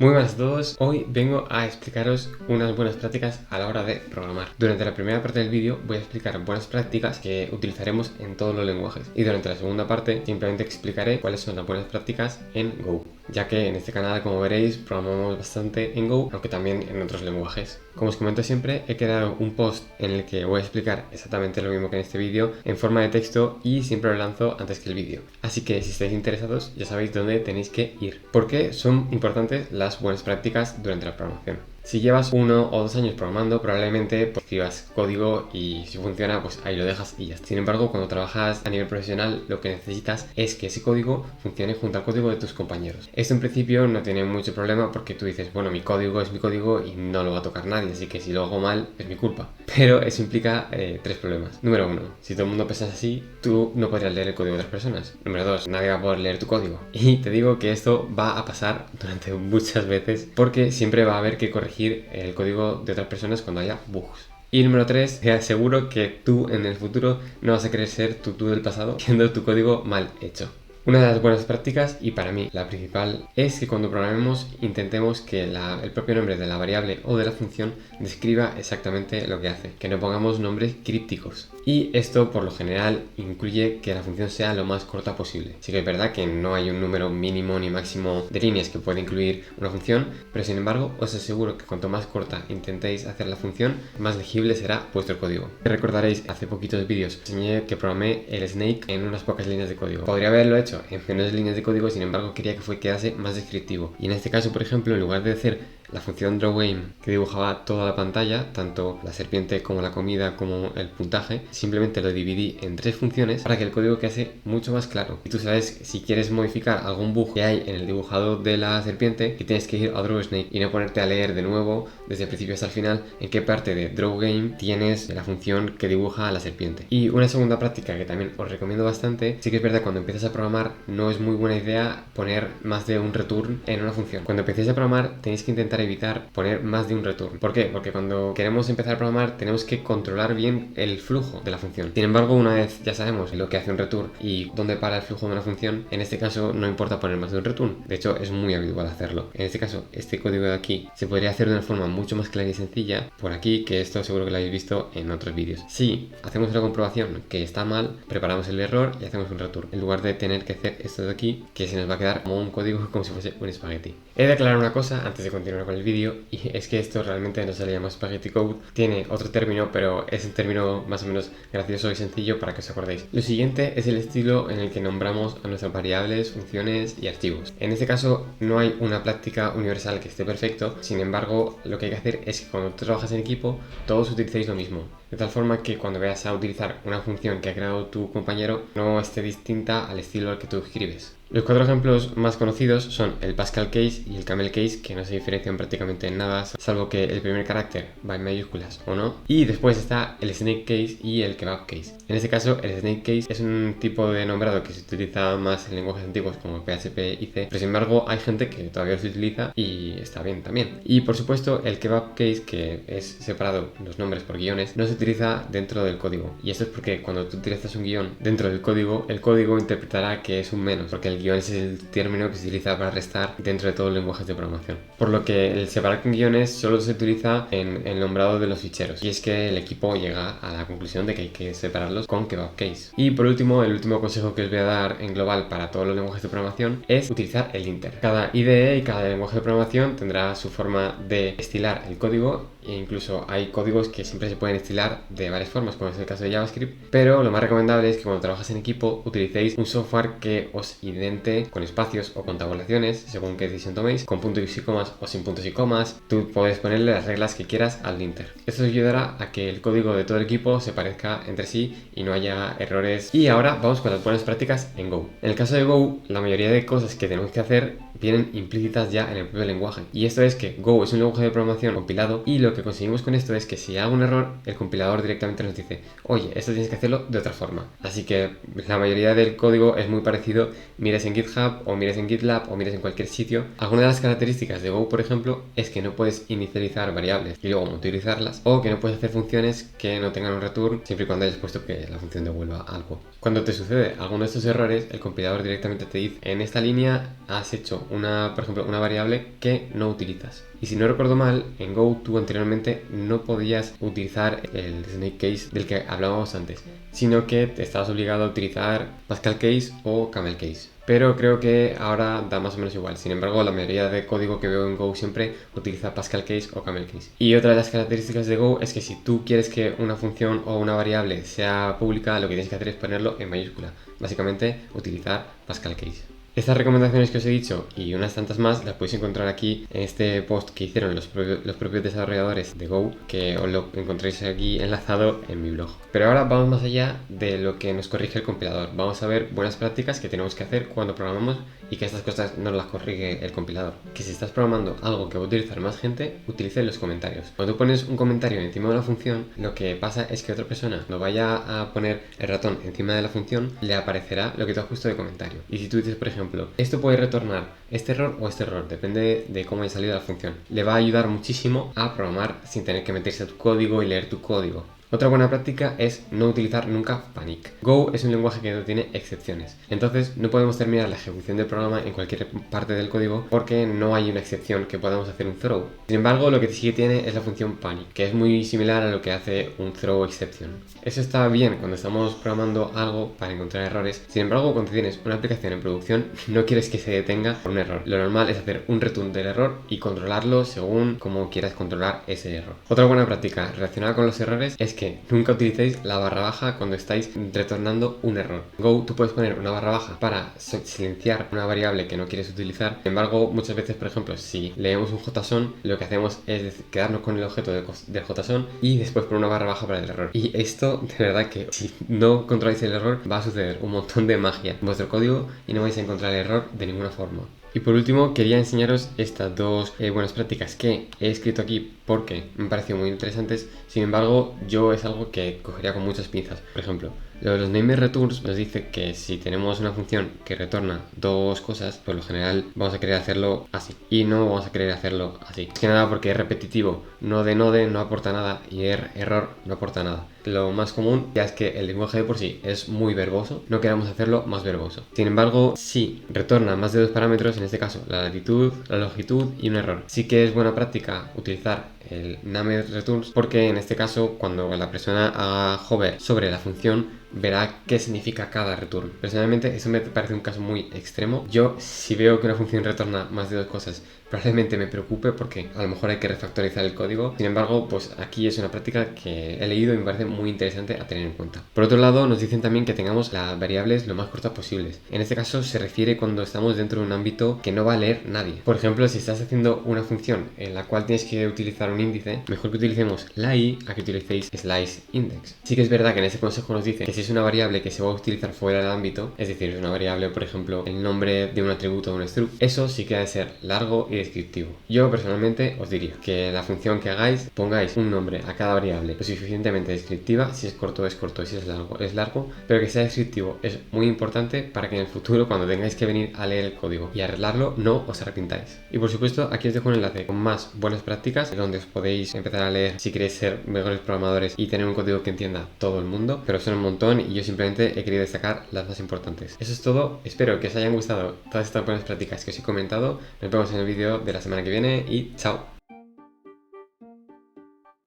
Muy buenas a todos, hoy vengo a explicaros unas buenas prácticas a la hora de programar. Durante la primera parte del vídeo voy a explicar buenas prácticas que utilizaremos en todos los lenguajes y durante la segunda parte simplemente explicaré cuáles son las buenas prácticas en Go, ya que en este canal, como veréis, programamos bastante en Go, aunque también en otros lenguajes. Como os comento siempre, he creado un post en el que voy a explicar exactamente lo mismo que en este vídeo en forma de texto y siempre lo lanzo antes que el vídeo. Así que si estáis interesados ya sabéis dónde tenéis que ir, porque son importantes las buenas prácticas durante la programación. Si llevas 1 o 2 años programando, probablemente pues, escribas código y si funciona, pues ahí lo dejas y ya está. Sin embargo, cuando trabajas a nivel profesional, lo que necesitas es que ese código funcione junto al código de tus compañeros. Esto en principio no tiene mucho problema porque tú dices, bueno, mi código es mi código y no lo va a tocar nadie, así que si lo hago mal es mi culpa. Pero eso implica 3 problemas. Número 1, si todo el mundo piensa así, tú no podrías leer el código de otras personas. Número 2, nadie va a poder leer tu código. Y te digo que esto va a pasar durante muchas veces porque siempre va a haber que corregir el código de otras personas cuando haya bugs. Y número 3, te aseguro que tú en el futuro no vas a querer ser tú del pasado haciendo tu código mal hecho. Una de las buenas prácticas, y para mí la principal, es que cuando programemos intentemos que el propio nombre de la variable o de la función describa exactamente lo que hace, que no pongamos nombres crípticos. Y esto por lo general incluye que la función sea lo más corta posible. Sí que es verdad que no hay un número mínimo ni máximo de líneas que pueda incluir una función, pero sin embargo os aseguro que cuanto más corta intentéis hacer la función, más legible será vuestro código. Recordaréis, hace poquitos vídeos enseñé que programé el snake en unas pocas líneas de código. Podría haberlo hecho en menos líneas de código, sin embargo quería que quedase más descriptivo. Y en este caso, por ejemplo, en lugar de hacer la función drawAim que dibujaba toda la pantalla, tanto la serpiente como la comida como el puntaje, simplemente lo dividí en 3 funciones para que el código quedase mucho más claro. Y tú sabes, si quieres modificar algún bug que hay en el dibujado de la serpiente, que tienes que ir a drawSnake y no ponerte a leer de nuevo desde el principio hasta el final en qué parte de drawGame tienes la función que dibuja a la serpiente. Y una segunda práctica que también os recomiendo bastante, sí que es verdad, cuando empiezas a programar no es muy buena idea poner más de un return en una función. Cuando empecéis a programar tenéis que intentar evitar poner más de un return. ¿Por qué? Porque cuando queremos empezar a programar tenemos que controlar bien el flujo de la función. Sin embargo, una vez ya sabemos lo que hace un return y dónde para el flujo de una función, en este caso no importa poner más de un return. De hecho, es muy habitual hacerlo. En este caso, este código de aquí se podría hacer de una forma mucho más clara y sencilla por aquí, que esto seguro que lo habéis visto en otros vídeos. Si hacemos una comprobación que está mal, preparamos el error y hacemos un return, en lugar de tener que hacer esto de aquí, que se nos va a quedar como un código, como si fuese un espagueti. He de aclarar una cosa antes de continuar con el vídeo, y es que esto realmente no se le llama spaghetti code, tiene otro término, pero es un término más o menos gracioso y sencillo para que os acordéis. Lo siguiente es el estilo en el que nombramos a nuestras variables, funciones y archivos. En este caso no hay una práctica universal que esté perfecto, sin embargo lo que hay que hacer es que cuando tú trabajas en equipo todos utilicéis lo mismo, de tal forma que cuando veas a utilizar una función que ha creado tu compañero no esté distinta al estilo al que tú escribes. Los 4 ejemplos más conocidos son el Pascal Case y el Camel Case, que no se diferencian prácticamente en nada, salvo que el primer carácter va en mayúsculas o no. Y después está el Snake Case y el Kebab Case. En este caso, el Snake Case es un tipo de nombrado que se utiliza más en lenguajes antiguos como PHP y C, pero sin embargo hay gente que todavía se utiliza y está bien también. Y por supuesto, el Kebab Case, que es separado los nombres por guiones, no se utiliza dentro del código. Y esto es porque cuando tú utilizas un guión dentro del código, el código interpretará que es un menos, porque el guión es el término que se utiliza para restar dentro de todos los lenguajes de programación. Por lo que el separar con guiones solo se utiliza en el nombrado de los ficheros. Y es que el equipo llega a la conclusión de que hay que separarlos con Kebab Case. Y por último, el último consejo que os voy a dar en global para todos los lenguajes de programación es utilizar el linter. Cada IDE y cada lenguaje de programación tendrá su forma de estilar el código, e incluso hay códigos que siempre se pueden estilar de varias formas, como es el caso de JavaScript, pero lo más recomendable es que cuando trabajas en equipo utilicéis un software que os idente con espacios o con tabulaciones, según qué decisión toméis, con puntos y comas o sin puntos y comas. Tú puedes ponerle las reglas que quieras al linter. Esto ayudará a que el código de todo el equipo se parezca entre sí y no haya errores. Y ahora vamos con las buenas prácticas en Go. En el caso de Go, la mayoría de cosas que tenemos que hacer vienen implícitas ya en el propio lenguaje. Y esto es que Go es un lenguaje de programación compilado y lo que conseguimos con esto es que si hay algún error, el compilador directamente nos dice, oye, esto tienes que hacerlo de otra forma. Así que la mayoría del código es muy parecido. Mira mires en GitHub o mires en GitLab o mires en cualquier sitio, alguna de las características de Go, por ejemplo, es que no puedes inicializar variables y luego utilizarlas, o que no puedes hacer funciones que no tengan un return siempre y cuando hayas puesto que la función devuelva algo. Cuando te sucede alguno de estos errores, el compilador directamente te dice: en esta línea has hecho por ejemplo, una variable que no utilizas. Y si no recuerdo mal, en Go tú anteriormente no podías utilizar el snake case del que hablábamos antes, sino que te estabas obligado a utilizar Pascal case o camel case. Pero creo que ahora da más o menos igual. Sin embargo, la mayoría de código que veo en Go siempre utiliza Pascal case o camel case. Y otra de las características de Go es que si tú quieres que una función o una variable sea pública, lo que tienes que hacer es ponerlo en mayúscula. Básicamente, utilizar Pascal case. Estas recomendaciones que os he dicho y unas tantas más las podéis encontrar aquí en este post que hicieron los propios desarrolladores de Go, que os lo encontréis aquí enlazado en mi blog. Pero ahora vamos más allá de lo que nos corrige el compilador. Vamos a ver buenas prácticas que tenemos que hacer cuando programamos y que estas cosas no las corrige el compilador. Que si estás programando algo que va a utilizar más gente, utilice los comentarios. Cuando tú pones un comentario encima de una función, lo que pasa es que otra persona cuando vaya a poner el ratón encima de la función, le aparecerá lo que tú has puesto de comentario. Y si tú dices, por ejemplo, esto puede retornar este error o este error, depende de cómo haya salido la función, le va a ayudar muchísimo a programar sin tener que meterse a tu código y leer tu código. Otra buena práctica es no utilizar nunca panic. Go es un lenguaje que no tiene excepciones, entonces no podemos terminar la ejecución del programa en cualquier parte del código porque no hay una excepción que podamos hacer un throw. Sin embargo, lo que sí que tiene es la función panic, que es muy similar a lo que hace un throw exception. Eso está bien cuando estamos programando algo para encontrar errores. Sin embargo, cuando tienes una aplicación en producción, no quieres que se detenga por un error. Lo normal es hacer un return del error y controlarlo según como quieras controlar ese error. Otra buena práctica relacionada con los errores es que nunca utilicéis la barra baja cuando estáis retornando un error. En Go tú puedes poner una barra baja para silenciar una variable que no quieres utilizar. Sin embargo, muchas veces, por ejemplo, si leemos un JSON, lo que hacemos es quedarnos con el objeto del JSON y después poner una barra baja para el error. Y esto, de verdad que si no controláis el error, va a suceder un montón de magia en vuestro código y no vais a encontrar el error de ninguna forma. Y por último, quería enseñaros estas dos buenas prácticas que he escrito aquí porque me pareció muy interesantes. Sin embargo, yo es algo que cogería con muchas pinzas. Por ejemplo, lo de los name returns nos dice que si tenemos una función que retorna dos cosas, por lo general vamos a querer hacerlo así y no vamos a querer hacerlo así. Es que nada porque es repetitivo, node no aporta nada y error no aporta nada. Lo más común ya es que el lenguaje de por sí es muy verboso, no queremos hacerlo más verboso. Sin embargo, si retorna más de dos parámetros, en este caso la latitud, la longitud y un error, sí que es buena práctica utilizar el name returns porque en este caso cuando la persona haga hover sobre la función verá qué significa cada return. Personalmente eso me parece un caso muy extremo. Yo si veo que una función retorna más de dos cosas probablemente me preocupe porque a lo mejor hay que refactorizar el código. Sin embargo, pues aquí es una práctica que he leído y me parece muy interesante a tener en cuenta. Por otro lado, nos dicen también que tengamos las variables lo más cortas posibles. En este caso se refiere cuando estamos dentro de un ámbito que no va a leer nadie. Por ejemplo, si estás haciendo una función en la cual tienes que utilizar un índice, mejor que utilicemos la i a que utilicéis slice index. Sí que es verdad que en ese consejo nos dice que si es una variable que se va a utilizar fuera del ámbito, es decir, es una variable, por ejemplo, el nombre de un atributo de un struct, eso sí que ha de ser largo y descriptivo. Yo personalmente os diría que la función que hagáis pongáis un nombre a cada variable lo suficientemente descriptiva. Si es corto, si es largo, pero que sea descriptivo. Es muy importante para que en el futuro, cuando tengáis que venir a leer el código y arreglarlo, no os arrepintáis. Y por supuesto, aquí os dejo un enlace con más buenas prácticas donde os podéis empezar a leer si queréis ser mejores programadores y tener un código que entienda todo el mundo, pero son un montón y yo simplemente he querido destacar las más importantes. Eso es todo, espero que os hayan gustado todas estas buenas prácticas que os he comentado. Nos vemos en el vídeo de la semana que viene y chao.